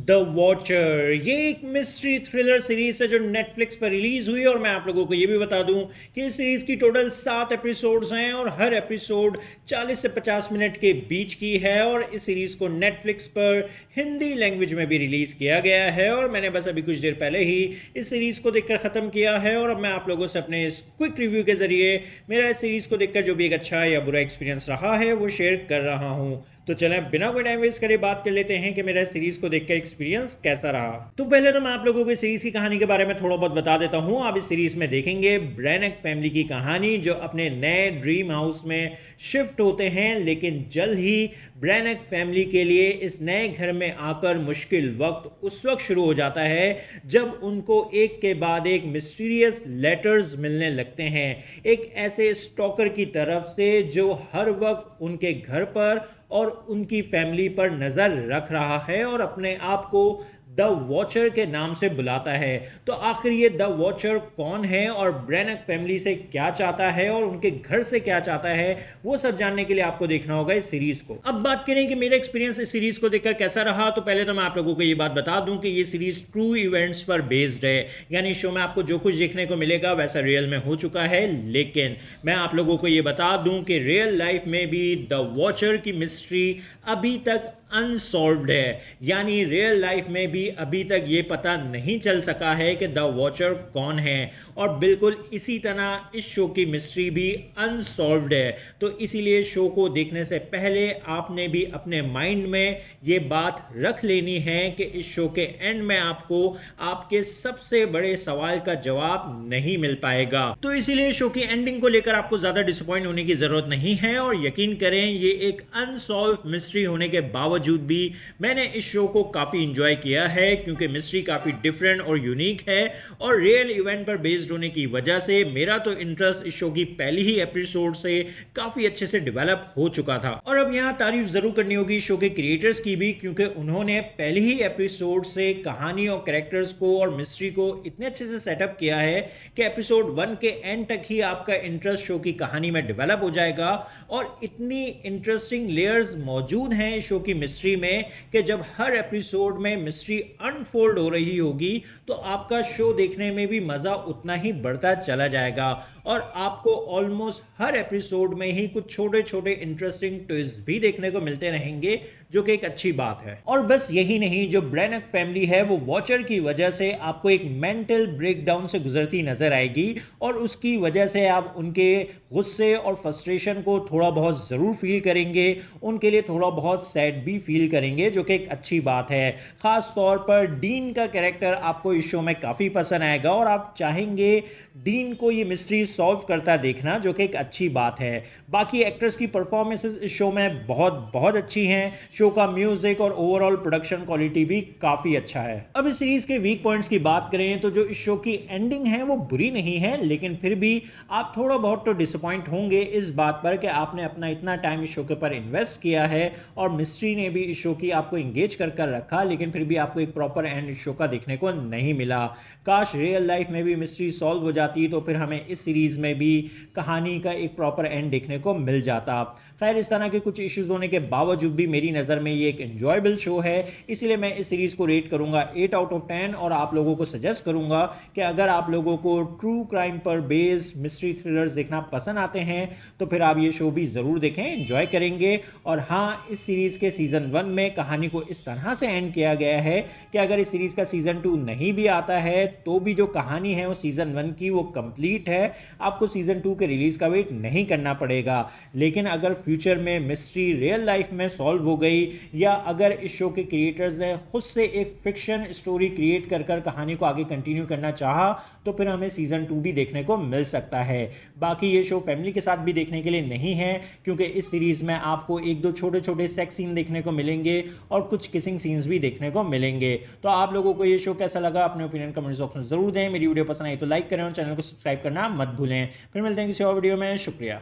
The watcher ये एक mystery thriller series है जो नेटफ्लिक्स पर रिलीज हुई और मैं आप लोगों को ये भी बता दूं कि इस सीरीज की टोटल 7 एपिसोड्स हैं और हर एपिसोड 40 से 50 मिनट के बीच की है और इस सीरीज को नेटफ्लिक्स पर हिंदी लैंग्वेज में भी रिलीज किया गया है और मैंने बस अभी कुछ देर पहले ही इस सीरीज को देखकर खत्म किया है और अब मैं आप लोगों से अपने इस क्विक रिव्यू के जरिए मेरा इस सीरीज को देखकर जो भी एक अच्छा या बुरा एक्सपीरियंस रहा है वो शेयर कर रहा हूं। तो चलें बिना कोई टाइम वेस्ट करे बात कर लेते हैं कि मेरा सीरीज को देखकर एक्सपीरियंस कैसा रहा। तो पहले तो मैं आप लोगों को इस सीरीज की कहानी के बारे में थोड़ा बहुत बता देता हूं। आप इस सीरीज में देखेंगे ब्रेनेक फैमिली की कहानी जो अपने नए ड्रीम हाउस में शिफ्ट होते हैं, लेकिन जल्द ही ब्रेनेक फैमिली के लिए इस नए घर में आकर मुश्किल वक्त उस वक्त शुरू हो जाता है जब उनको एक के बाद एक मिस्टीरियस लेटर्स मिलने लगते हैं, एक ऐसे स्टॉकर की तरफ से जो हर वक्त उनके घर पर और उनकी फैमिली पर नजर रख रहा है और अपने आप को द वॉचर के नाम से बुलाता है। तो आखिर ये द वॉचर कौन है और ब्रेनेक फैमिली से क्या चाहता है और उनके घर से क्या चाहता है, वो सब जानने के लिए आपको देखना होगा इस सीरीज को। अब बात करें कि मेरा एक्सपीरियंस इस सीरीज को देखकर कैसा रहा, तो पहले तो मैं आप लोगों को ये बात बता दूं कि ये सीरीज ट्रू इवेंट्स पर बेस्ड है, यानी शो में आपको जो कुछ देखने को मिलेगा वैसा रियल में हो चुका है। लेकिन मैं आप लोगों को ये बता दूं कि रियल लाइफ में भी द वॉचर की मिस्ट्री अभी तक अनसॉल्व्ड है, यानी रियल लाइफ में भी अभी तक ये पता नहीं चल सका है कि द वॉचर कौन है और बिल्कुल इसी तरह इस शो की मिस्ट्री भी अनसॉल्व्ड है। तो इसीलिए शो को देखने से पहले आपने भी अपने माइंड में ये बात रख लेनी है कि इस शो के एंड में आपको आपके सबसे बड़े सवाल का जवाब नहीं मिल पाएगा। तो इसीलिए शो की एंडिंग को लेकर आपको ज्यादा डिसअपॉइंट होने की जरूरत नहीं है और यकीन करें ये एक अनसॉल्व मिस्ट्री होने के बावजूद भी मैंने इस शो को काफी एंजॉय किया है, क्योंकि मिस्ट्री काफी डिफरेंट और यूनिक है और रियल इवेंट पर बेस्ड होने की वजह से मेरा तो इंटरेस्ट इस शो की पहली ही एपिसोड से काफी अच्छे से डेवलप हो चुका था। और अब यहां तारीफ जरूर करनी होगी शो के क्रिएटर्स की भी, क्योंकि उन्होंने पहली ही एपिसोड से कहानी और कैरेक्टर्स को और मिस्ट्री को इतने अच्छे से सेटअप किया है कि एपिसोड 1 के एंड तक ही आपका इंटरेस्ट शो की कहानी में डेवलप हो जाएगा और इतनी इंटरेस्टिंग लेयर्स मौजूद हैं शो की मिस्ट्री में कि जब हर एपिसोड में मिस्ट्री अनफोल्ड हो रही होगी तो आपका शो देखने में भी मजा उतना ही बढ़ता चला जाएगा और आपको ऑलमोस्ट हर एपिसोड में ही कुछ छोटे छोटे इंटरेस्टिंग ट्विस्ट भी देखने को मिलते रहेंगे, जो कि एक अच्छी बात है। और बस यही नहीं, जो ब्रेनेक फैमिली है वो वॉचर की वजह से आपको एक मेंटल ब्रेकडाउन से गुजरती नजर आएगी और उसकी वजह से आप उनके गुस्से और फ्रस्ट्रेशन को थोड़ा बहुत जरूर फील करेंगे, उनके लिए थोड़ा बहुत सैड भी फील करेंगे, जो कि एक अच्छी बात है। खास तौर पर डीन का कैरेक्टर आपको इस शो में काफी पसंद आएगा और आप चाहेंगे डीन को ये मिस्ट्री सॉल्व करता देखना, जो कि एक अच्छी बात है। बाकी एक्टर्स की परफॉर्मेंसेस इस शो में बहुत बहुत अच्छी हैं। शो का म्यूजिक और ओवरऑल प्रोडक्शन क्वालिटी भी काफी अच्छा है। अब इस सीरीज के वीक पॉइंट्स की बात करें तो जो इस शो की एंडिंग है वो बुरी नहीं है, लेकिन फिर भी आप थोड़ा बहुत तो डिसअपॉइंट होंगे इस बात पर कि आपने अपना इतना टाइम इस शो के ऊपर इन्वेस्ट किया है और मिस्ट्री ने भी इस शो की आपको इंगेज कर रखा, लेकिन फिर भी आपको एक प्रॉपर एंड इस शो का देखने को नहीं मिला। काश रियल लाइफ में भी मिस्ट्री सॉल्व हो जाती तो फिर हमें इस सीरीज में भी कहानी का एक प्रॉपर एंड देखने को मिल जाता। खैर, इस तरह के कुछ इश्यूज होने के बावजूद भी मेरी नज़र में ये एक एंजॉयबल शो है, इसीलिए मैं इस सीरीज को रेट करूंगा 8 आउट ऑफ 10 और आप लोगों को सजेस्ट करूंगा कि अगर आप लोगों को ट्रू क्राइम पर बेस्ड मिस्ट्री थ्रिलर्स देखना पसंद आते हैं तो फिर आप ये शो भी ज़रूर देखें, एंजॉय करेंगे। और हाँ, इस सीरीज के सीजन 1 में कहानी को इस तरह से एंड किया गया है कि अगर इस सीरीज का सीजन 2 नहीं भी आता है तो भी जो कहानी है वो सीजन 1 की वो कंप्लीट है, आपको सीजन 2 के रिलीज का वेट नहीं करना पड़ेगा। लेकिन अगर फ्यूचर में मिस्ट्री रियल लाइफ में सॉल्व हो गई या अगर इस शो के क्रिएटर्स ने खुद से एक फिक्शन स्टोरी क्रिएट कर कहानी को आगे कंटिन्यू करना चाहा तो फिर हमें सीजन 2 भी देखने को मिल सकता है। बाकी ये शो फैमिली के साथ भी देखने के लिए नहीं है, क्योंकि इस सीरीज में आपको एक दो छोटे छोटे सेक्स सीन देखने को मिलेंगे और कुछ किसिंग सीन्स भी देखने को मिलेंगे। तो आप लोगों को ये शो कैसा लगा अपने ओपिनियन कमेंट बॉक्स में जरूर दें। मेरी वीडियो पसंद आई तो लाइक करें और चैनल को सब्सक्राइब करना मत भूलें। फिर मिलते हैं किसी और वीडियो में। शुक्रिया।